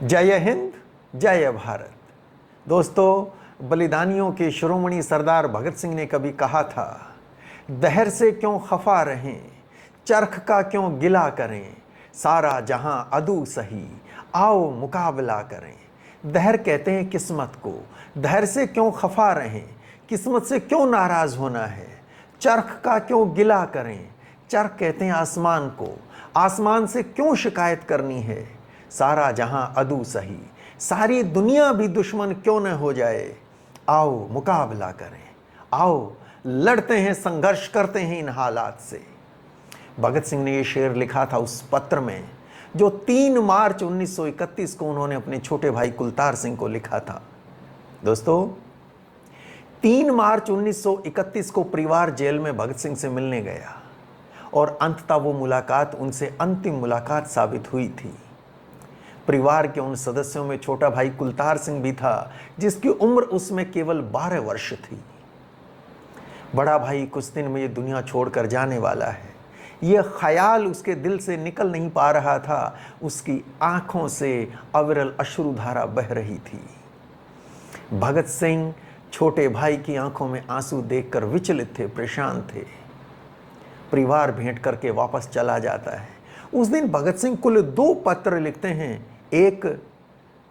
जय हिंद, जय भारत। दोस्तों, बलिदानियों के शिरोमणि सरदार भगत सिंह ने कभी कहा था, दहर से क्यों खफा रहें, चरख का क्यों गिला करें, सारा जहां अदू सही, आओ मुकाबला करें। दहर कहते हैं किस्मत को। दहर से क्यों खफा रहें, किस्मत से क्यों नाराज होना है, चरख का क्यों गिला करें। चरख कहते हैं आसमान को, आसमान से क्यों शिकायत करनी है, सारा जहां अदू सही, सारी दुनिया भी दुश्मन क्यों न हो जाए, आओ मुकाबला करें। आओ लड़ते हैं, संघर्ष करते हैं इन हालात से। भगत सिंह ने ये शेर लिखा था उस पत्र में जो 3 मार्च 1931 को उन्होंने अपने छोटे भाई कुलतार सिंह को लिखा था। दोस्तों, 3 मार्च 1931 को परिवार जेल में भगत सिंह से मिलने गया और अंततः वो मुलाकात उनसे अंतिम मुलाकात साबित हुई थी। परिवार के उन सदस्यों में छोटा भाई कुलतार सिंह भी था, जिसकी उम्र उसमें केवल 12 वर्ष थी। बड़ा भाई कुछ दिन में ये दुनिया छोड़कर जाने वाला है, यह ख्याल उसके दिल से निकल नहीं पा रहा था। उसकी आंखों से अविरल अश्रुधारा बह रही थी। भगत सिंह छोटे भाई की आंखों में आंसू देखकर विचलित थे, परेशान थे। परिवार भेंट करके वापस चला जाता है। उस दिन भगत सिंह कुल 2 पत्र लिखते हैं। एक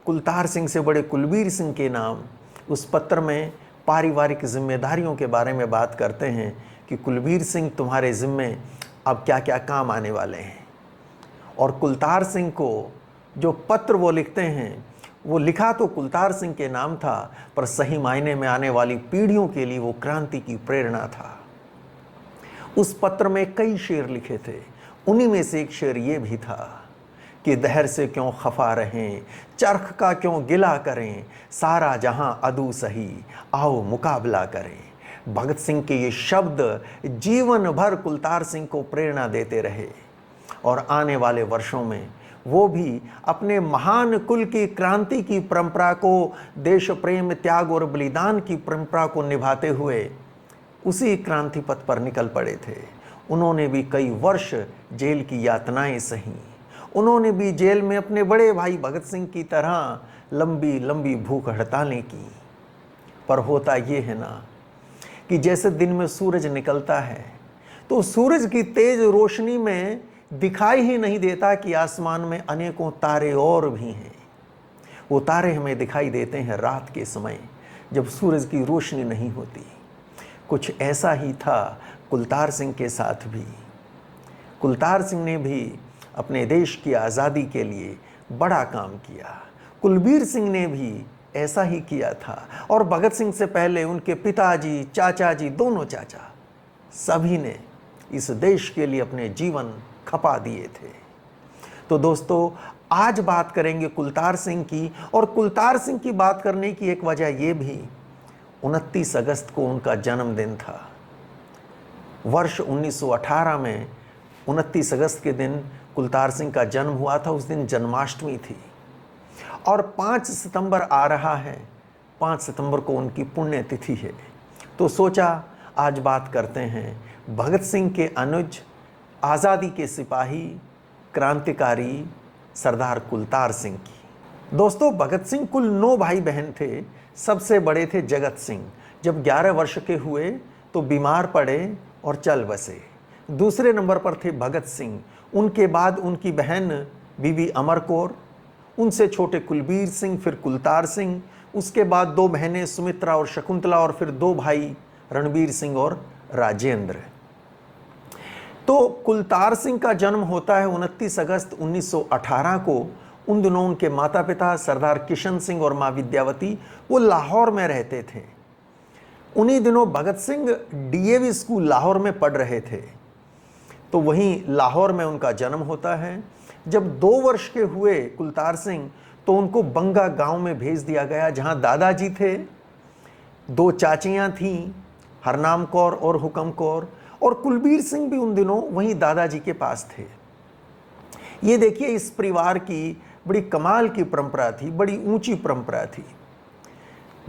कुलतार सिंह से बड़े कुलबीर सिंह के नाम। उस पत्र में पारिवारिक जिम्मेदारियों के बारे में बात करते हैं कि कुलबीर सिंह, तुम्हारे जिम्मे अब क्या क्या काम आने वाले हैं। और कुलतार सिंह को जो पत्र वो लिखते हैं, वो लिखा तो कुलतार सिंह के नाम था, पर सही मायने में आने वाली पीढ़ियों के लिए वो क्रांति की प्रेरणा था। उस पत्र में कई शेर लिखे थे। उन्हीं में से एक शेर ये भी था कि दहर से क्यों खफा रहें, चरख का क्यों गिला करें, सारा जहां अदू सही, आओ मुकाबला करें। भगत सिंह के ये शब्द जीवन भर कुलतार सिंह को प्रेरणा देते रहे और आने वाले वर्षों में वो भी अपने महान कुल की क्रांति की परंपरा को, देश प्रेम, त्याग और बलिदान की परंपरा को निभाते हुए उसी क्रांति पथ पर निकल पड़े थे। उन्होंने भी कई वर्ष जेल की यातनाएं सही। उन्होंने भी जेल में अपने बड़े भाई भगत सिंह की तरह लंबी लंबी भूख हड़तालें की। पर होता ये है ना कि जैसे दिन में सूरज निकलता है तो सूरज की तेज रोशनी में दिखाई ही नहीं देता कि आसमान में अनेकों तारे और भी हैं। वो तारे हमें दिखाई देते हैं रात के समय, जब सूरज की रोशनी नहीं होती। कुछ ऐसा ही था कुलतार सिंह के साथ भी। कुलतार सिंह ने भी अपने देश की आज़ादी के लिए बड़ा काम किया। कुलबीर सिंह ने भी ऐसा ही किया था। और भगत सिंह से पहले उनके पिताजी, चाचा जी, दोनों चाचा, सभी ने इस देश के लिए अपने जीवन खपा दिए थे। तो दोस्तों, आज बात करेंगे कुलतार सिंह की। और कुलतार सिंह की बात करने की एक वजह यह भी, 29 अगस्त को उनका जन्मदिन था। वर्ष 1918 में 29 अगस्त के दिन कुलतार सिंह का जन्म हुआ था। उस दिन जन्माष्टमी थी और 5 सितंबर आ रहा है। 5 सितंबर को उनकी पुण्यतिथि है। तो सोचा आज बात करते हैं भगत सिंह के अनुज, आज़ादी के सिपाही, क्रांतिकारी सरदार कुलतार सिंह की। दोस्तों, भगत सिंह कुल 9 भाई बहन थे। सबसे बड़े थे जगत सिंह। जब 11 वर्ष के हुए तो बीमार पड़े और चल बसे। दूसरे नंबर पर थे भगत सिंह। उनके बाद उनकी बहन बीबी अमर कौर, उनसे छोटे कुलबीर सिंह, फिर कुलतार सिंह, उसके बाद 2 बहनें सुमित्रा और शकुंतला, और फिर 2 भाई रणबीर सिंह और राजेंद्र। तो कुलतार सिंह का जन्म होता है 29 अगस्त 1918 को। उन दिनों उनके माता पिता सरदार किशन सिंह और माँ विद्यावती वो लाहौर में रहते थे। उन्हीं दिनों भगत सिंह डीएवी स्कूल लाहौर में पढ़ रहे थे। तो वहीं लाहौर में उनका जन्म होता है। जब 2 वर्ष के हुए कुलतार सिंह तो उनको बंगा गांव में भेज दिया गया, जहां दादाजी थे, 2 चाचियां थीं, हरनाम कौर और हुकम कौर, और कुलबीर सिंह भी उन दिनों वहीं दादाजी के पास थे। ये देखिए, इस परिवार की बड़ी कमाल की परंपरा थी, बड़ी ऊंची परंपरा थी।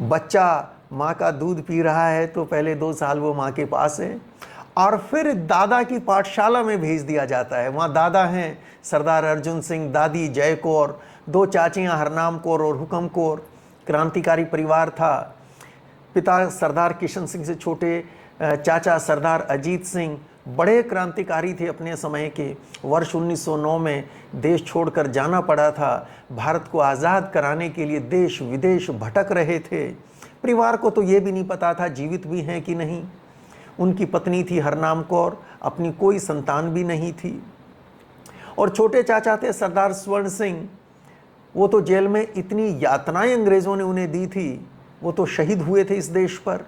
बच्चा माँ का दूध पी रहा है तो पहले 2 साल वो माँ के पास है और फिर दादा की पाठशाला में भेज दिया जाता है। वहाँ दादा हैं सरदार अर्जुन सिंह, दादी जय कौर, दो चाचियां हरनाम कौर और हुकम कौर। क्रांतिकारी परिवार था। पिता सरदार किशन सिंह से छोटे चाचा सरदार अजीत सिंह बड़े क्रांतिकारी थे अपने समय के। वर्ष 1909 में देश छोड़कर जाना पड़ा था। भारत को आज़ाद कराने के लिए देश विदेश भटक रहे थे। परिवार को तो ये भी नहीं पता था जीवित भी हैं कि नहीं। उनकी पत्नी थी हरनाम कौर, अपनी कोई संतान भी नहीं थी। और छोटे चाचा थे सरदार स्वर्ण सिंह, वो तो जेल में इतनी यातनाएं अंग्रेज़ों ने उन्हें दी थी, वो तो शहीद हुए थे इस देश पर।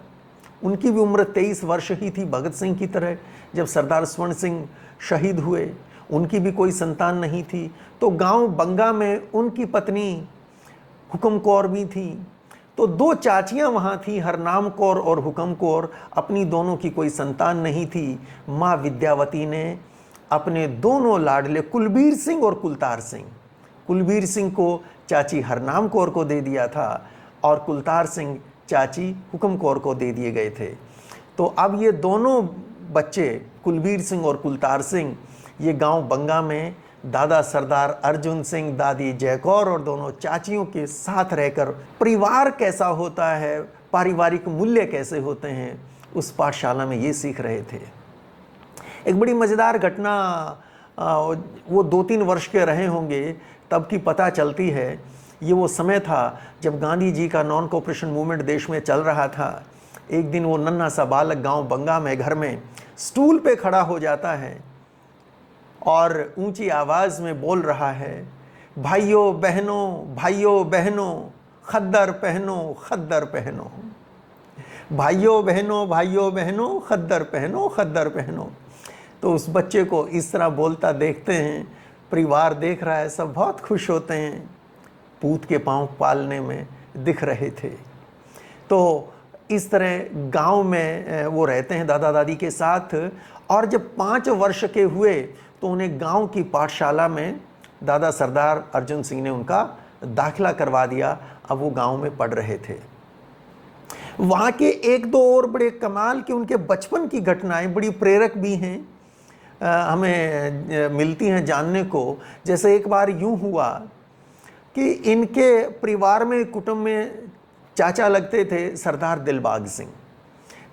उनकी भी उम्र 23 वर्ष ही थी भगत सिंह की तरह जब सरदार स्वर्ण सिंह शहीद हुए। उनकी भी कोई संतान नहीं थी। तो गांव बंगा में उनकी पत्नी हुकम कौर भी थी। तो दो चाचियां वहां थी, हरनाम कौर और हुकम कौर। अपनी दोनों की कोई संतान नहीं थी। माँ विद्यावती ने अपने दोनों लाडले कुलबीर सिंह और कुलतार सिंह, कुलबीर सिंह को चाची हरनाम कौर को दे दिया था और कुलतार सिंह चाची हुकम कौर को दे दिए गए थे। तो अब ये दोनों बच्चे कुलबीर सिंह और कुलतार सिंह ये गांव बंगा में दादा सरदार अर्जुन सिंह, दादी जयकौर और दोनों चाचियों के साथ रहकर परिवार कैसा होता है, पारिवारिक मूल्य कैसे होते हैं, उस पाठशाला में ये सीख रहे थे। एक बड़ी मज़ेदार घटना, वो 2-3 वर्ष के रहे होंगे तब की पता चलती है। ये वो समय था जब गांधी जी का नॉन कोऑपरेशन मूवमेंट देश में चल रहा था। एक दिन वो नन्हा सा बालक गांव बंगा में घर में स्टूल पे खड़ा हो जाता है और ऊंची आवाज़ में बोल रहा है, भाइयों बहनों खद्दर पहनो, खद्दर पहनो। भाइयों बहनों खद्दर पहनो, खद्दर पहनो। तो उस बच्चे को इस तरह बोलता देखते हैं, परिवार देख रहा है, सब बहुत खुश होते हैं। पूत के पांव पालने में दिख रहे थे। तो इस तरह गांव में वो रहते हैं दादा दादी के साथ। और जब 5 वर्ष के हुए तो उन्हें गांव की पाठशाला में दादा सरदार अर्जुन सिंह ने उनका दाखिला करवा दिया। अब वो गांव में पढ़ रहे थे। वहाँ के 1-2 और बड़े कमाल के उनके बचपन की घटनाएं बड़ी प्रेरक भी हैं, हमें मिलती हैं जानने को। जैसे एक बार यूँ हुआ कि इनके परिवार में, कुटुंब में चाचा लगते थे सरदार दिलबाग सिंह।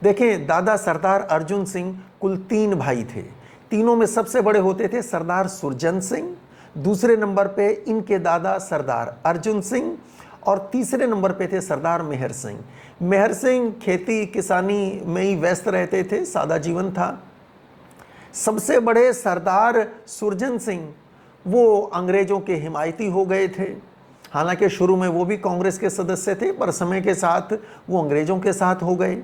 देखें, दादा सरदार अर्जुन सिंह कुल 3 भाई थे। तीनों में सबसे बड़े होते थे सरदार सुरजन सिंह, दूसरे नंबर पे इनके दादा सरदार अर्जुन सिंह और तीसरे नंबर पे थे सरदार मेहर सिंह। मेहर सिंह खेती किसानी में ही व्यस्त रहते थे, सादा जीवन था। सबसे बड़े सरदार सुरजन सिंह वो अंग्रेज़ों के हिमायती हो गए थे। हालांकि शुरू में वो भी कांग्रेस के सदस्य थे, पर समय के साथ वो अंग्रेज़ों के साथ हो गए।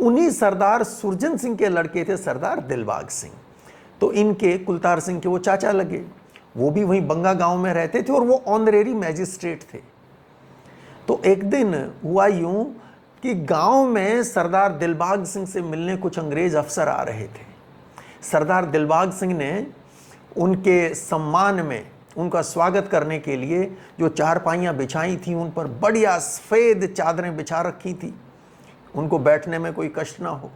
उन्हीं सरदार सुरजन सिंह के लड़के थे सरदार दिलबाग सिंह। तो इनके कुलतार सिंह के वो चाचा लगे। वो भी वहीं बंगा गांव में रहते थे और वो ऑनरेरी मैजिस्ट्रेट थे। तो एक दिन हुआ यूं कि गांव में सरदार दिलबाग सिंह से मिलने कुछ अंग्रेज अफसर आ रहे थे। सरदार दिलबाग सिंह ने उनके सम्मान में, उनका स्वागत करने के लिए जो चारपाइयाँ बिछाई थी, उन पर बढ़िया सफ़ेद चादरें बिछा रखी थी, उनको बैठने में कोई कष्ट ना हो।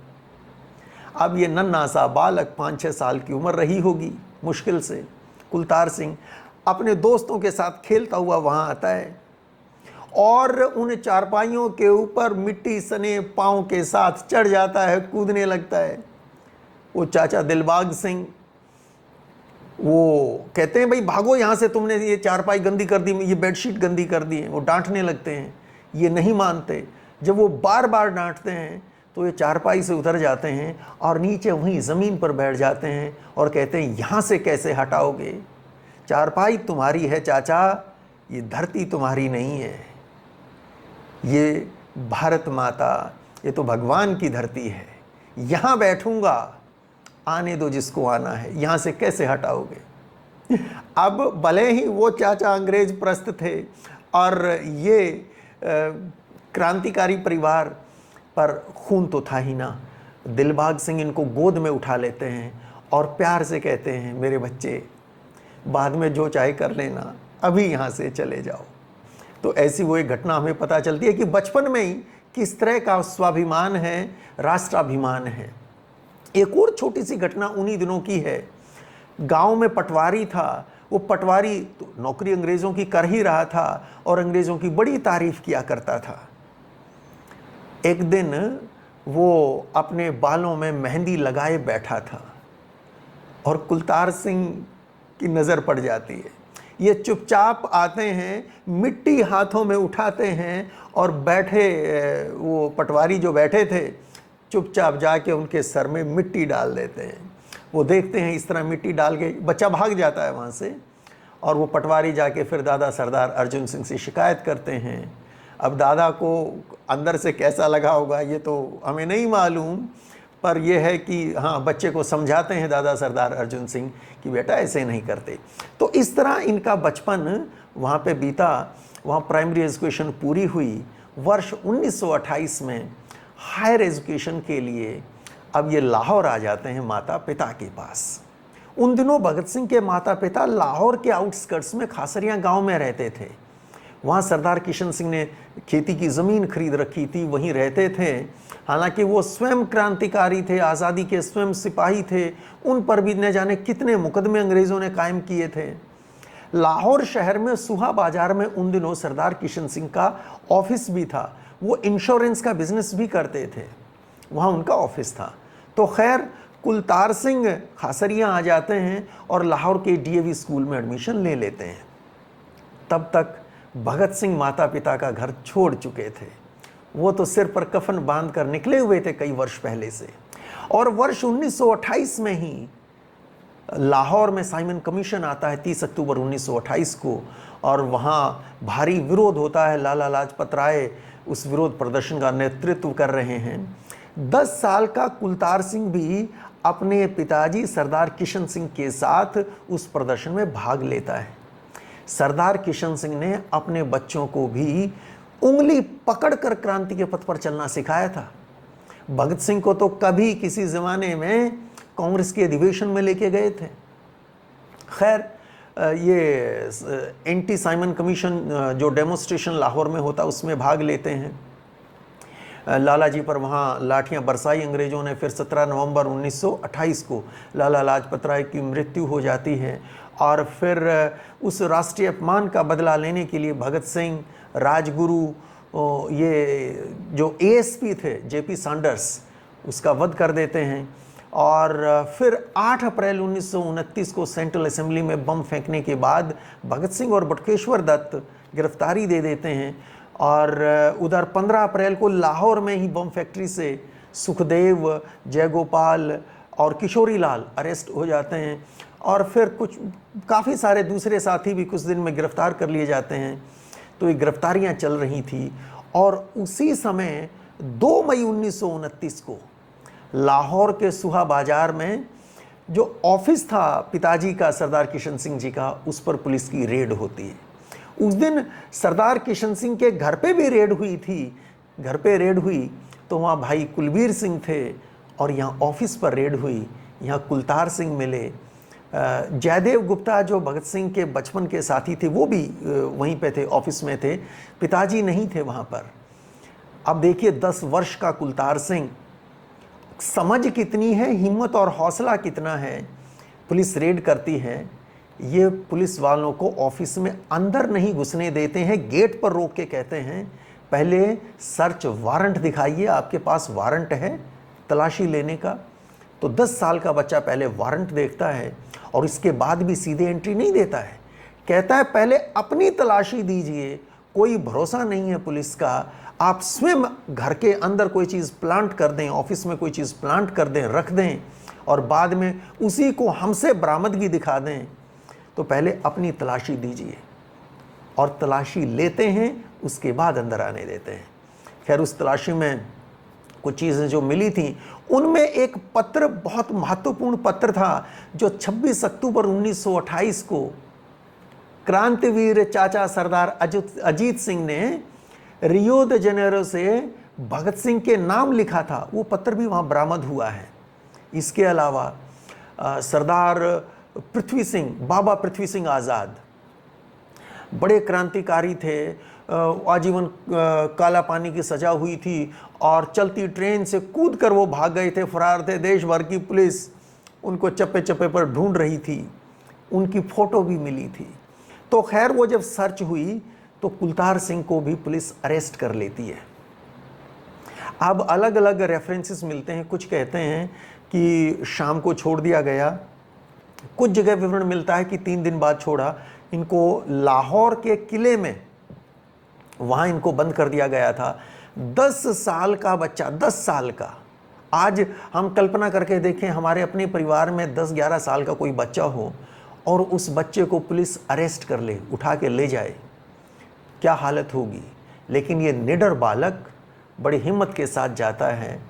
अब ये नन्हा सा बालक 5-6 साल की उम्र रही होगी मुश्किल से, कुलतार सिंह अपने दोस्तों के साथ खेलता हुआ वहाँ आता है और उन चारपाइयों के ऊपर मिट्टी सने पाँव के साथ चढ़ जाता है, कूदने लगता है। वो चाचा दिलबाग सिंह वो कहते हैं, भाई भागो यहाँ से, तुमने ये चारपाई गंदी कर दी, ये बेडशीट गंदी कर दी है। वो डांटने लगते हैं, ये नहीं मानते। जब वो बार बार डांटते हैं तो ये चारपाई से उतर जाते हैं और नीचे वहीं ज़मीन पर बैठ जाते हैं और कहते हैं, यहाँ से कैसे हटाओगे? चारपाई तुम्हारी है चाचा, ये धरती तुम्हारी नहीं है। ये भारत माता, ये तो भगवान की धरती है। यहाँ बैठूंगा, आने दो जिसको आना है, यहाँ से कैसे हटाओगे? अब भले ही वो चाचा अंग्रेज प्रस्त थे और ये क्रांतिकारी परिवार, पर खून तो था ही ना। दिलबाग सिंह इनको गोद में उठा लेते हैं और प्यार से कहते हैं, मेरे बच्चे, बाद में जो चाहे कर लेना, अभी यहाँ से चले जाओ। तो ऐसी वो एक घटना हमें पता चलती है कि बचपन में ही किस तरह का स्वाभिमान है, राष्ट्राभिमान है। एक और छोटी सी घटना उन्हीं दिनों की है। गांव में पटवारी था, वो पटवारी तो नौकरी अंग्रेज़ों की कर ही रहा था और अंग्रेज़ों की बड़ी तारीफ किया करता था। एक दिन वो अपने बालों में मेहंदी लगाए बैठा था और कुलतार सिंह की नज़र पड़ जाती है। ये चुपचाप आते हैं, मिट्टी हाथों में उठाते हैं और बैठे, वो पटवारी जो बैठे थे चुपचाप जाके उनके सर में मिट्टी डाल देते हैं। वो देखते हैं इस तरह मिट्टी डाल के बच्चा भाग जाता है वहाँ से, और वो पटवारी जाके फिर दादा सरदार अर्जुन सिंह से शिकायत करते हैं। अब दादा को अंदर से कैसा लगा होगा ये तो हमें नहीं मालूम, पर यह है कि हाँ, बच्चे को समझाते हैं दादा सरदार अर्जुन सिंह कि बेटा ऐसे नहीं करते। तो इस तरह इनका बचपन वहाँ पे बीता। वहाँ प्राइमरी एजुकेशन पूरी हुई। वर्ष 1928 में हायर एजुकेशन के लिए अब ये लाहौर आ जाते हैं माता पिता के पास। उन दिनों भगत सिंह के माता पिता लाहौर के आउटस्कर्ट्स में खासरिया गांव में रहते थे। वहाँ सरदार किशन सिंह ने खेती की ज़मीन खरीद रखी थी, वहीं रहते थे। हालांकि वो स्वयं क्रांतिकारी थे, आज़ादी के स्वयं सिपाही थे, उन पर भी न जाने कितने मुकदमे अंग्रेज़ों ने कायम किए थे। लाहौर शहर में सुहा बाजार में उन दिनों सरदार किशन सिंह का ऑफिस भी था। वो इंश्योरेंस का बिजनेस भी करते थे, वहाँ उनका ऑफिस था। तो खैर कुलतार सिंह खासरिया आ जाते हैं और लाहौर के डीएवी स्कूल में एडमिशन ले लेते हैं। तब तक भगत सिंह माता पिता का घर छोड़ चुके थे। वो तो सिर पर कफन बांध कर निकले हुए थे कई वर्ष पहले से। और वर्ष 1928 में ही लाहौर में साइमन कमीशन आता है 30 अक्टूबर 1928 को, और वहाँ भारी विरोध होता है। लाला लाजपत राय उस विरोध प्रदर्शन का नेतृत्व कर रहे हैं। 10 साल का कुलतार सिंह भी अपने पिताजी सरदार किशन सिंह के साथ उस प्रदर्शन में भाग लेता है। सरदार किशन सिंह ने अपने बच्चों को भी उंगली पकड़कर क्रांति के पथ पर चलना सिखाया था। भगत सिंह को तो कभी किसी ज़माने में कांग्रेस के अधिवेशन में लेके गए थे। खैर ये एंटी साइमन कमीशन जो डेमोन्स्ट्रेशन लाहौर में होता उसमें भाग लेते हैं। लाला जी पर वहाँ लाठियाँ बरसाई अंग्रेज़ों ने। फिर 17 नवंबर 1928 को लाला लाजपत राय की मृत्यु हो जाती है। और फिर उस राष्ट्रीय अपमान का बदला लेने के लिए भगत सिंह, राजगुरु, ये जो एएसपी थे जेपी सैंडर्स, उसका वध कर देते हैं। और फिर 8 अप्रैल 1929 को सेंट्रल असेंबली में बम फेंकने के बाद भगत सिंह और बटुकेश्वर दत्त गिरफ्तारी दे देते हैं। और उधर 15 अप्रैल को लाहौर में ही बम फैक्ट्री से सुखदेव, जयगोपाल और किशोरी लाल अरेस्ट हो जाते हैं। और फिर कुछ काफ़ी सारे दूसरे साथी भी कुछ दिन में गिरफ्तार कर लिए जाते हैं। तो ये गिरफ्तारियां चल रही थी। और उसी समय 2 मई 1929 को लाहौर के सुहा बाजार में जो ऑफिस था पिताजी का सरदार किशन सिंह जी का, उस पर पुलिस की रेड होती है। उस दिन सरदार किशन सिंह के घर पे भी रेड हुई थी। घर पे रेड हुई तो वहाँ भाई कुलबीर सिंह थे, और यहाँ ऑफिस पर रेड हुई। यहाँ कुलतार सिंह मिले। जयदेव गुप्ता जो भगत सिंह के बचपन के साथी थे वो भी वहीं पे थे, ऑफिस में थे। पिताजी नहीं थे वहाँ पर। अब देखिए 10 वर्ष का कुलतार सिंह, समझ कितनी है, हिम्मत और हौसला कितना है। पुलिस रेड करती है। ये पुलिस वालों को ऑफिस में अंदर नहीं घुसने देते हैं, गेट पर रोक के कहते हैं पहले सर्च वारंट दिखाइए, आपके पास वारंट है तलाशी लेने का। तो 10 साल का बच्चा पहले वारंट देखता है और इसके बाद भी सीधे एंट्री नहीं देता है। कहता है पहले अपनी तलाशी दीजिए, कोई भरोसा नहीं है पुलिस का। आप स्वयं घर के अंदर कोई चीज़ प्लांट कर दें, ऑफिस में कोई चीज़ प्लांट कर दें, रख दें, और बाद में उसी को हमसे बरामदगी दिखा दें। तो पहले अपनी तलाशी दीजिए। और तलाशी लेते हैं, उसके बाद अंदर आने देते हैं। खैर उस तलाशी में कुछ चीज़ें जो मिली थी, उनमें एक पत्र, बहुत महत्वपूर्ण पत्र था, जो 26 अक्टूबर 1928 को क्रांतिवीर चाचा सरदार अजीत सिंह ने रियो द जेनेरो से भगत सिंह के नाम लिखा था। वो पत्र भी वहाँ बरामद हुआ है। इसके अलावा सरदार पृथ्वी सिंह, बाबा पृथ्वी सिंह आज़ाद, बड़े क्रांतिकारी थे। आजीवन काला पानी की सजा हुई थी और चलती ट्रेन से कूद कर वो भाग गए थे, फरार थे। देश भर की पुलिस उनको चप्पे चप्पे पर ढूंढ रही थी। उनकी फ़ोटो भी मिली थी। तो खैर वो जब सर्च हुई तो कुलतार सिंह को भी पुलिस अरेस्ट कर लेती है। अब अलग अलग रेफरेंसेस मिलते हैं, कुछ कहते हैं कि शाम को छोड़ दिया गया, कुछ जगह विवरण मिलता है कि 3 दिन बाद छोड़ा। इनको लाहौर के किले में वहाँ इनको बंद कर दिया गया था। 10 साल का बच्चा, 10 साल का, आज हम कल्पना करके देखें हमारे अपने परिवार में 10-11 साल का कोई बच्चा हो और उस बच्चे को पुलिस अरेस्ट कर ले, उठा के ले जाए, क्या हालत होगी। लेकिन ये निडर बालक बड़ी हिम्मत के साथ जाता है,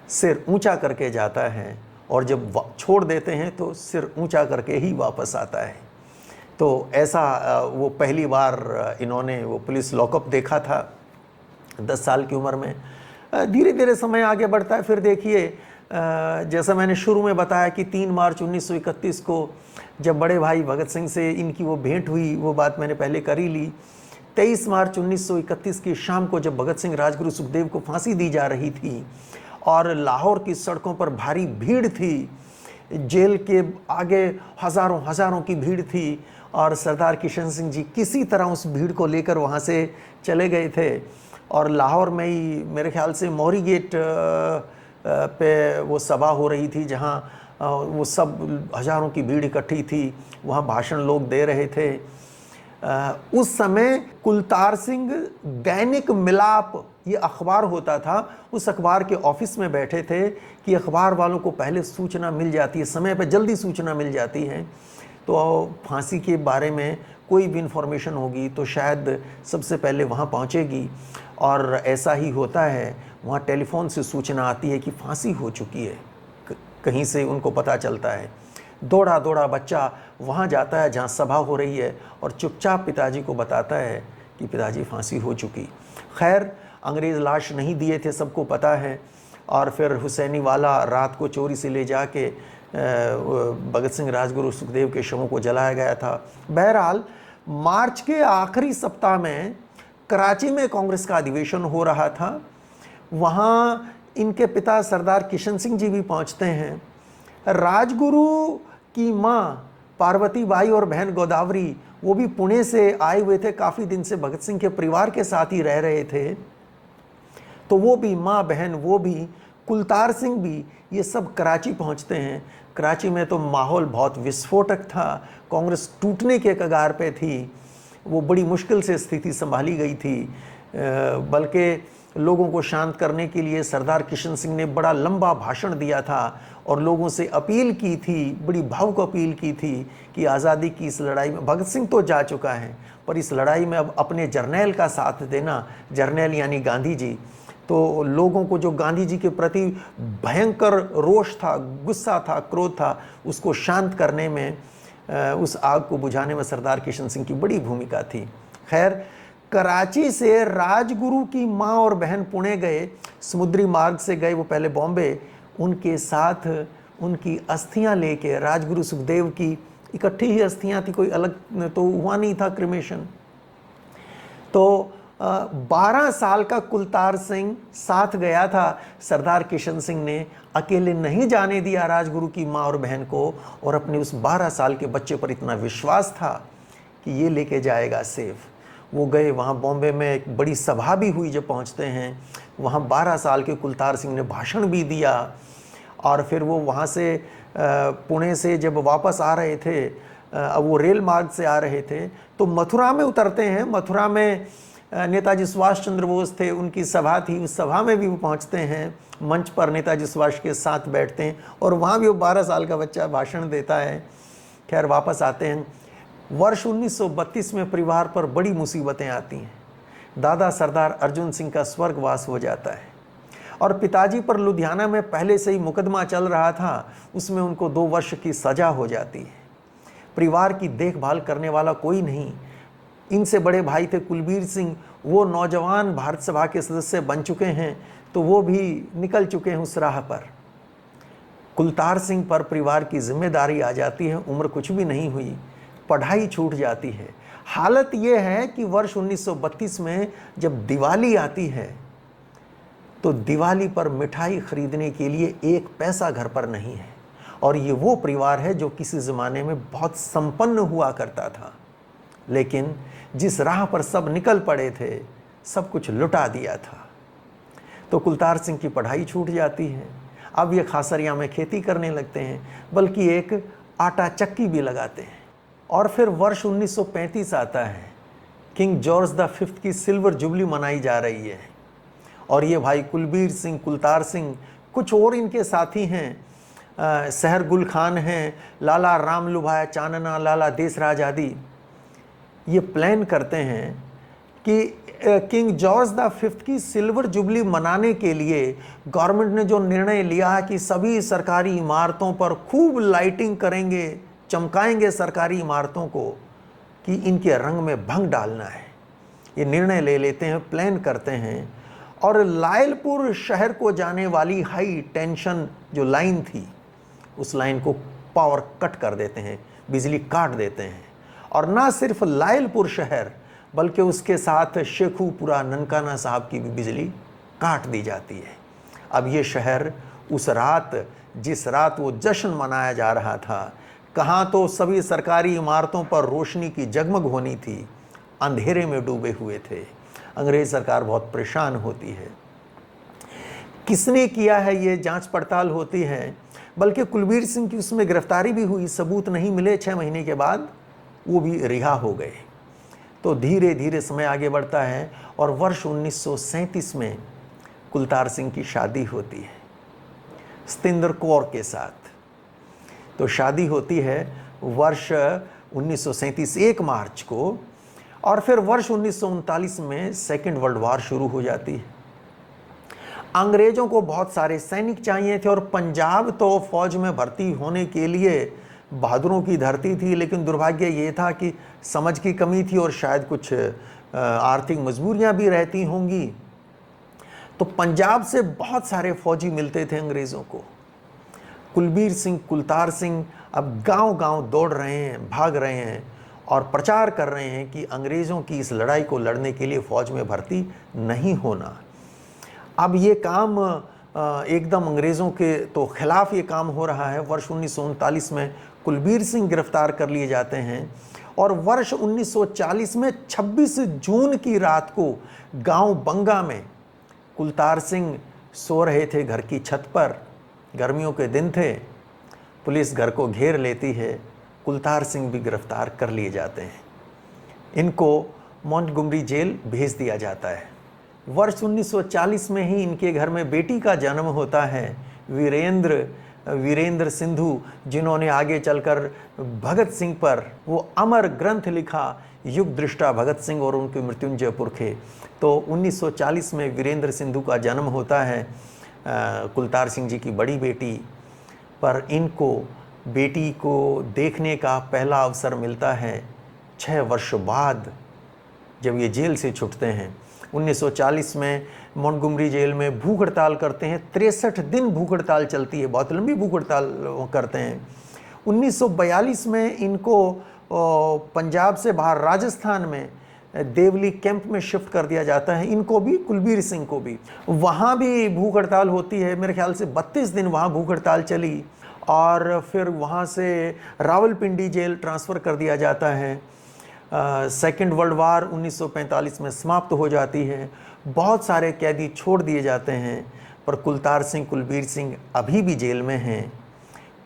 सिर ऊंचा करके जाता है, और जब छोड़ देते हैं तो सिर ऊंचा करके ही वापस आता है। तो ऐसा वो पहली बार इन्होंने वो पुलिस लॉकअप देखा था 10 साल की उम्र में। धीरे धीरे समय आगे बढ़ता है। फिर देखिए, जैसा मैंने शुरू में बताया कि 3 मार्च 1931 को जब बड़े भाई भगत सिंह से इनकी वो भेंट हुई, वो बात मैंने पहले कर ही ली। 23 मार्च 1931 की शाम को जब भगत सिंह, राजगुरु सुखदेव को फांसी दी जा रही थी और लाहौर की सड़कों पर भारी भीड़ थी, जेल के आगे हज़ारों की भीड़ थी, और सरदार किशन सिंह जी किसी तरह उस भीड़ को लेकर वहाँ से चले गए थे। और लाहौर में ही मेरे ख्याल से मोहरी गेट पे वो सभा हो रही थी, जहाँ वो सब हज़ारों की भीड़ इकट्ठी थी, वहाँ भाषण लोग दे रहे थे। उस समय कुलतार सिंह दैनिक मिलाप, ये अखबार होता था, उस अखबार के ऑफिस में बैठे थे कि अखबार वालों को पहले सूचना मिल जाती है, समय पर जल्दी सूचना मिल जाती है। तो फांसी के बारे में कोई भी इंफॉर्मेशन होगी तो शायद सबसे पहले वहाँ पहुँचेगी, और ऐसा ही होता है। वहाँ टेलीफोन से सूचना आती है कि फांसी हो चुकी है, कहीं से उनको पता चलता है। दौड़ा दौड़ा बच्चा वहाँ जाता है जहाँ सभा हो रही है और चुपचाप पिताजी को बताता है कि पिताजी फांसी हो चुकी। खैर अंग्रेज़ लाश नहीं दिए थे, सबको पता है, और फिर हुसैनी वाला रात को चोरी से ले जाके भगत सिंह, राजगुरु सुखदेव के शवों को जलाया गया था। बहरहाल मार्च के आखिरी सप्ताह में कराची में कांग्रेस का अधिवेशन हो रहा था। वहाँ इनके पिता सरदार किशन सिंह जी भी पहुँचते हैं। राजगुरु की माँ पार्वती बाई और बहन गोदावरी, वो भी पुणे से आए हुए थे, काफ़ी दिन से भगत सिंह के परिवार के साथ ही रह रहे थे, तो वो भी, माँ बहन वो भी, कुलतार सिंह भी, ये सब कराची पहुँचते हैं। कराची में तो माहौल बहुत विस्फोटक था, कांग्रेस टूटने के कगार पे थी, वो बड़ी मुश्किल से स्थिति संभाली गई थी। बल्कि लोगों को शांत करने के लिए सरदार किशन सिंह ने बड़ा लंबा भाषण दिया था और लोगों से अपील की थी, बड़ी भावुक अपील की थी कि आज़ादी की इस लड़ाई में भगत सिंह तो जा चुका है, पर इस लड़ाई में अब अपने जर्नैल का साथ देना, जर्नैल यानी गांधी जी। तो लोगों को जो गांधी जी के प्रति भयंकर रोष था, गुस्सा था, क्रोध था, उसको शांत करने में, उस आग को बुझाने में सरदार किशन सिंह की बड़ी भूमिका थी। खैर कराची से राजगुरु की माँ और बहन पुणे गए, समुद्री मार्ग से गए वो पहले बॉम्बे। उनके साथ उनकी अस्थियां लेके, राजगुरु सुखदेव की इकट्ठी ही अस्थियां थी, कोई अलग तो हुआ नहीं था क्रिमेशन। तो 12 साल का कुलतार सिंह साथ गया था। सरदार किशन सिंह ने अकेले नहीं जाने दिया राजगुरु की माँ और बहन को, और अपने उस 12 साल के बच्चे पर इतना विश्वास था कि ये लेके जाएगा सेफ। वो गए, वहाँ बॉम्बे में एक बड़ी सभा भी हुई। जब पहुँचते हैं वहाँ 12 साल के कुलतार सिंह ने भाषण भी दिया, और फिर वो वहाँ से पुणे से जब वापस आ रहे थे, अब वो रेल मार्ग से आ रहे थे, तो मथुरा में उतरते हैं। मथुरा में नेताजी सुभाष चंद्र बोस थे, उनकी सभा थी, उस सभा में भी वो पहुँचते हैं। मंच पर नेताजी सुभाष के साथ बैठते हैं और वहाँ भी वो 12 साल का बच्चा भाषण देता है। खैर वापस आते हैं। वर्ष 1932 में परिवार पर बड़ी मुसीबतें आती हैं। दादा सरदार अर्जुन सिंह का स्वर्गवास हो जाता है, और पिताजी पर लुधियाना में पहले से ही मुकदमा चल रहा था, उसमें उनको 2 वर्ष की सज़ा हो जाती है। परिवार की देखभाल करने वाला कोई नहीं। इनसे बड़े भाई थे कुलबीर सिंह, वो नौजवान भारत सभा के सदस्य बन चुके हैं, तो वो भी निकल चुके हैं उस राह पर। कुलतार सिंह पर परिवार की जिम्मेदारी आ जाती है। उम्र कुछ भी नहीं हुई, पढ़ाई छूट जाती है। हालत ये है कि वर्ष 1932 में जब दिवाली आती है तो दिवाली पर मिठाई खरीदने के लिए 1 पैसा घर पर नहीं है, और ये वो परिवार है जो किसी ज़माने में बहुत संपन्न हुआ करता था, लेकिन जिस राह पर सब निकल पड़े थे सब कुछ लुटा दिया था। तो कुलतार सिंह की पढ़ाई छूट जाती है। अब ये खासरिया में खेती करने लगते हैं, बल्कि एक आटा चक्की भी लगाते हैं। और फिर वर्ष 1935 आता है। किंग जॉर्ज द फिफ्थ की सिल्वर जुबली मनाई जा रही है और ये भाई कुलबीर सिंह, कुलतार सिंह, कुछ और इनके साथी हैं, सहर गुल खान हैं, लाला राम लुभाया चानना, लाला देसराज आदि, ये प्लान करते हैं कि किंग जॉर्ज द फिफ्थ की सिल्वर जुबली मनाने के लिए गवर्नमेंट ने जो निर्णय लिया है कि सभी सरकारी इमारतों पर खूब लाइटिंग करेंगे, चमकाएंगे सरकारी इमारतों को, कि इनके रंग में भंग डालना है। ये निर्णय ले लेते हैं, प्लान करते हैं और लायलपुर शहर को जाने वाली हाई टेंशन जो लाइन थी उस लाइन को पावर कट कर देते हैं, बिजली काट देते हैं। और ना सिर्फ लायलपुर शहर बल्कि उसके साथ शेखुपुरा ननकाना साहब की भी बिजली काट दी जाती है। अब ये शहर उस रात, जिस रात वो जश्न मनाया जा रहा था, कहाँ तो सभी सरकारी इमारतों पर रोशनी की जगमग होनी थी, अंधेरे में डूबे हुए थे। अंग्रेज सरकार बहुत परेशान होती है। किसने किया है ये जांच पड़ताल होती है, बल्कि कुलबीर सिंह की उसमें गिरफ्तारी भी हुई, सबूत नहीं मिले। 6 महीने के बाद वो भी रिहा हो गए। तो धीरे धीरे समय आगे बढ़ता है और वर्ष 1937 में कुलतार सिंह की शादी होती है सतिंदर कौर के साथ। तो शादी होती है वर्ष 1937 1 मार्च को, और फिर वर्ष 1939 में सेकेंड वर्ल्ड वार शुरू हो जाती है। अंग्रेज़ों को बहुत सारे सैनिक चाहिए थे और पंजाब तो फौज में भर्ती होने के लिए बहादुरों की धरती थी, लेकिन दुर्भाग्य ये था कि समझ की कमी थी और शायद कुछ आर्थिक मजबूरियां भी रहती होंगी। तो पंजाब से बहुत सारे फौजी मिलते थे अंग्रेज़ों को। कुलबीर सिंह, कुलतार सिंह अब गांव-गांव दौड़ रहे हैं, भाग रहे हैं और प्रचार कर रहे हैं कि अंग्रेज़ों की इस लड़ाई को लड़ने के लिए फ़ौज में भर्ती नहीं होना। अब ये काम एकदम अंग्रेज़ों के तो खिलाफ ये काम हो रहा है। वर्ष 1939 में कुलबीर सिंह गिरफ्तार कर लिए जाते हैं और वर्ष 1940 में 26 जून की रात को गांव बंगा में कुलतार सिंह सो रहे थे घर की छत पर, गर्मियों के दिन थे। पुलिस घर को घेर लेती है, कुलतार सिंह भी गिरफ्तार कर लिए जाते हैं। इनको मॉन्टगोमरी जेल भेज दिया जाता है। वर्ष 1940 में ही इनके घर में बेटी का जन्म होता है, वीरेंद्र सिंधु, जिन्होंने आगे चलकर भगत सिंह पर वो अमर ग्रंथ लिखा, युग दृष्टा भगत सिंह और उनके मृत्युंजय पुरखे। तो 1940 में वीरेंद्र सिंधु का जन्म होता है, कुलतार सिंह जी की बड़ी बेटी। पर इनको बेटी को देखने का पहला अवसर मिलता है 6 वर्ष बाद, जब ये जेल से छूटते हैं। 1940 में मॉन्टगोमरी जेल में भूख हड़ताल करते हैं, 63 दिन भूख हड़ताल चलती है, बहुत लंबी भूख हड़ताल करते हैं। 1942 में इनको पंजाब से बाहर राजस्थान में देवली कैंप में शिफ्ट कर दिया जाता है। इनको भी, कुलबीर सिंह को भी, वहाँ भी भूख हड़ताल होती है। मेरे ख्याल से 32 दिन वहाँ भूख हड़ताल चली और फिर वहाँ से रावलपिंडी जेल ट्रांसफ़र कर दिया जाता है। सेकेंड वर्ल्ड वार 1945 में समाप्त हो जाती है। बहुत सारे कैदी छोड़ दिए जाते हैं, पर कुलतार सिंह, कुलबीर सिंह अभी भी जेल में हैं।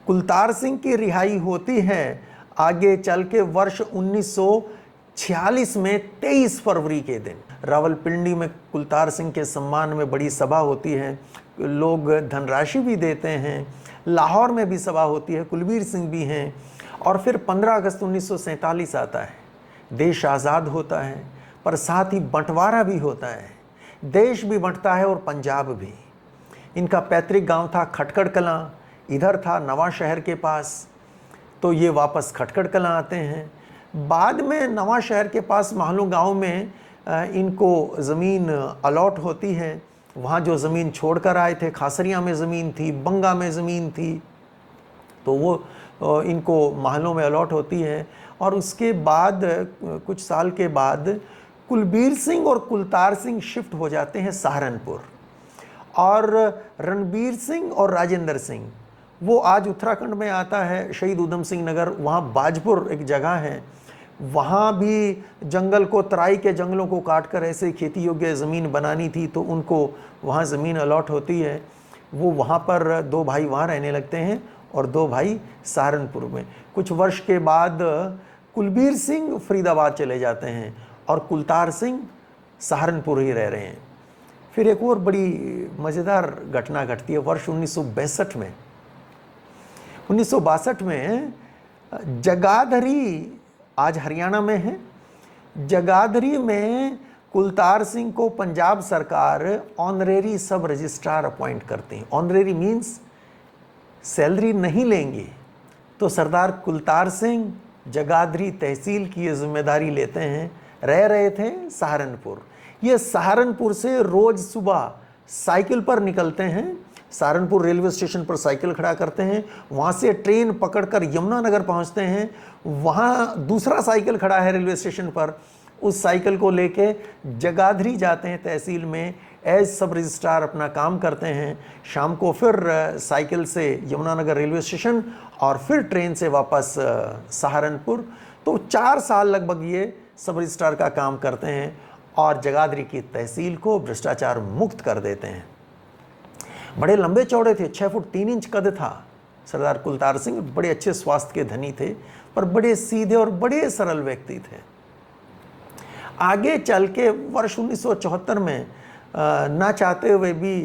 कुलतार सिंह की रिहाई होती है आगे चल के वर्ष 1946 में 23 फरवरी के दिन। रावलपिंडी में कुलतार सिंह के सम्मान में बड़ी सभा होती है, लोग धनराशि भी देते हैं। लाहौर में भी सभा होती है, कुलबीर सिंह भी हैं। और फिर 15 अगस्त 1947 आता है, देश आज़ाद होता है, पर साथ ही बंटवारा भी होता है। देश भी बंटता है और पंजाब भी। इनका पैतृक गांव था खटकड़ कलां, इधर था नवा शहर के पास, तो ये वापस खटकड़ कलां आते हैं। बाद में नवा शहर के पास महलो गांव में इनको ज़मीन अलॉट होती है। वहाँ जो ज़मीन छोड़कर आए थे, खासरिया में ज़मीन थी, बंगा में ज़मीन थी, तो वो इनको महलों में अलॉट होती है। और उसके बाद कुछ साल के बाद कुलबीर सिंह और कुलतार सिंह शिफ्ट हो जाते हैं सहारनपुर, और रणबीर सिंह और राजेंद्र सिंह वो आज उत्तराखंड में आता है, शहीद उधम सिंह नगर। वहाँ बाजपुर एक जगह है, वहाँ भी जंगल को, तराई के जंगलों को काटकर ऐसे खेती योग्य ज़मीन बनानी थी, तो उनको वहाँ ज़मीन अलॉट होती है। वो वहाँ पर 2 भाई वहाँ रहने लगते हैं और 2 भाई सहारनपुर में। कुछ वर्ष के बाद कुलबीर सिंह फरीदाबाद चले जाते हैं और कुलतार सिंह सहारनपुर ही रह रहे हैं। फिर एक और बड़ी मज़ेदार घटना घटती है वर्ष 1962 में। 1962 में जगाधरी, आज हरियाणा में है, जगाधरी में कुलतार सिंह को पंजाब सरकार ऑनरेरी सब रजिस्ट्रार अपॉइंट करते हैं। ऑनरेरी मीन्स सैलरी नहीं लेंगे, तो सरदार कुलतार सिंह जगाधरी तहसील की ये जिम्मेदारी लेते हैं। रह रहे थे सहारनपुर। ये सहारनपुर से रोज़ सुबह साइकिल पर निकलते हैं, सहारनपुर रेलवे स्टेशन पर साइकिल खड़ा करते हैं, वहाँ से ट्रेन पकड़कर यमुनानगर पहुँचते हैं। वहाँ दूसरा साइकिल खड़ा है रेलवे स्टेशन पर, उस साइकिल को लेके जगाधरी जाते हैं तहसील में, एज सब रजिस्ट्रार अपना काम करते हैं। शाम को फिर साइकिल से यमुनानगर रेलवे स्टेशन और फिर ट्रेन से वापस सहारनपुर। तो 4 साल लगभग ये सब रजिस्ट्रार का काम करते हैं और जगाधरी की तहसील को भ्रष्टाचार मुक्त कर देते हैं। बड़े लंबे चौड़े थे, 6 फुट 3 इंच कद था सरदार कुलतार सिंह। बड़े अच्छे स्वास्थ्य के धनी थे, पर बड़े सीधे और बड़े सरल व्यक्ति थे। आगे चल के वर्ष 1974 में ना चाहते हुए भी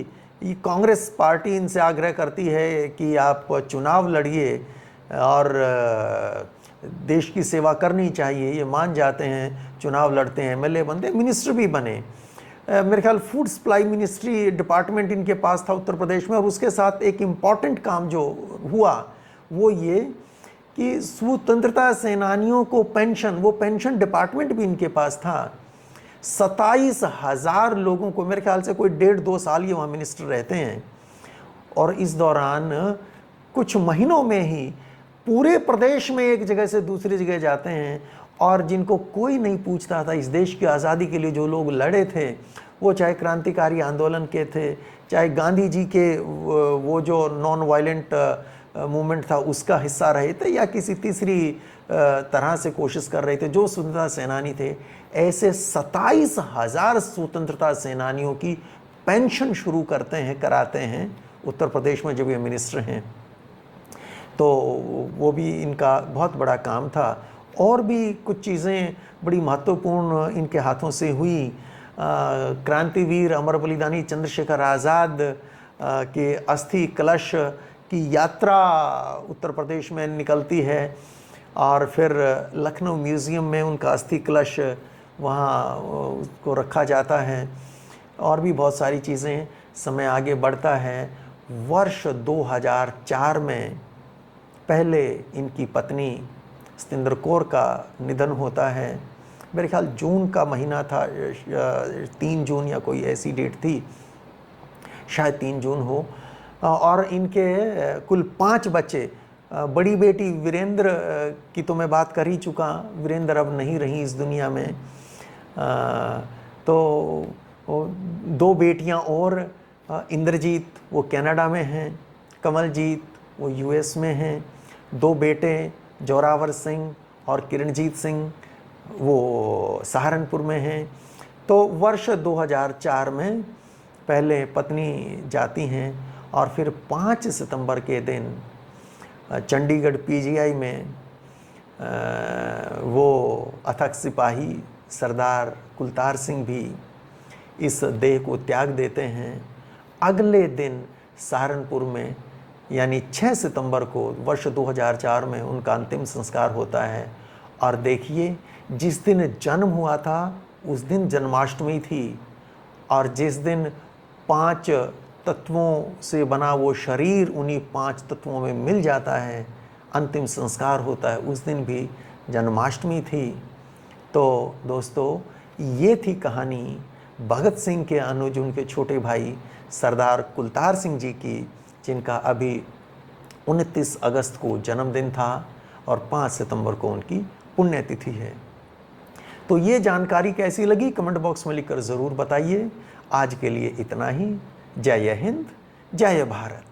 ये कांग्रेस पार्टी इनसे आग्रह करती है कि आप चुनाव लड़िए और देश की सेवा करनी चाहिए। ये मान जाते हैं, चुनाव लड़ते हैं, एमएलए बनते, मिनिस्टर भी बने। मेरे ख्याल फूड सप्लाई मिनिस्ट्री डिपार्टमेंट इनके पास था उत्तर प्रदेश में। और उसके साथ एक इम्पॉर्टेंट काम जो हुआ वो ये कि स्वतंत्रता सेनानियों को पेंशन, वो पेंशन डिपार्टमेंट भी इनके पास था। 27,000 लोगों को, मेरे ख्याल से कोई 1.5-2 साल ये वहाँ मिनिस्टर रहते हैं। और इस दौरान कुछ महीनों में ही पूरे प्रदेश में एक जगह से दूसरी जगह जाते हैं और जिनको कोई नहीं पूछता था। इस देश की आज़ादी के लिए जो लोग लड़े थे, वो चाहे क्रांतिकारी आंदोलन के थे, चाहे गांधी जी के वो जो नॉन वायलेंट मूवमेंट था उसका हिस्सा रहे थे, या किसी तीसरी तरह से कोशिश कर रहे थे, जो स्वतंत्रता सेनानी थे, ऐसे 27,000 स्वतंत्रता सेनानियों की पेंशन शुरू करते हैं, कराते हैं उत्तर प्रदेश में जब ये मिनिस्टर हैं। तो वो भी इनका बहुत बड़ा काम था। और भी कुछ चीज़ें बड़ी महत्वपूर्ण इनके हाथों से हुई। क्रांतिवीर अमर बलिदानी चंद्रशेखर आज़ाद के अस्थि कलश की यात्रा उत्तर प्रदेश में निकलती है और फिर लखनऊ म्यूज़ियम में उनका अस्थि कलश वहाँ उसको रखा जाता है। और भी बहुत सारी चीज़ें। समय आगे बढ़ता है। वर्ष 2004 में पहले इनकी पत्नी सतिंदर कौर का निधन होता है। मेरे ख्याल जून का महीना था, 3 जून या कोई ऐसी डेट थी, शायद 3 जून हो। और इनके कुल 5 बच्चे। बड़ी बेटी वीरेंद्र की तो मैं बात कर ही चुका, वीरेंद्र अब नहीं रही इस दुनिया में। तो 2 बेटियां और, इंद्रजीत वो कनाडा में हैं, कमलजीत वो यूएस में हैं। 2 बेटे जोरावर सिंह और किरणजीत सिंह वो सहारनपुर में हैं। तो वर्ष 2004 में पहले पत्नी जाती हैं और फिर 5 सितंबर के दिन चंडीगढ़ पीजीआई में वो अथक सिपाही सरदार कुलतार सिंह भी इस देह को त्याग देते हैं। अगले दिन सहारनपुर में यानी 6 सितंबर को वर्ष 2004 में उनका अंतिम संस्कार होता है। और देखिए, जिस दिन जन्म हुआ था उस दिन जन्माष्टमी थी, और जिस दिन 5 तत्वों से बना वो शरीर उन्हीं 5 तत्वों में मिल जाता है, अंतिम संस्कार होता है, उस दिन भी जन्माष्टमी थी। तो दोस्तों, ये थी कहानी भगत सिंह के अनुज, उनके छोटे भाई सरदार कुलतार सिंह जी की, जिनका अभी 29 अगस्त को जन्मदिन था और 5 सितंबर को उनकी पुण्यतिथि है। तो ये जानकारी कैसी लगी कमेंट बॉक्स में लिखकर ज़रूर बताइए। आज के लिए इतना ही। जय हिंद, जय भारत।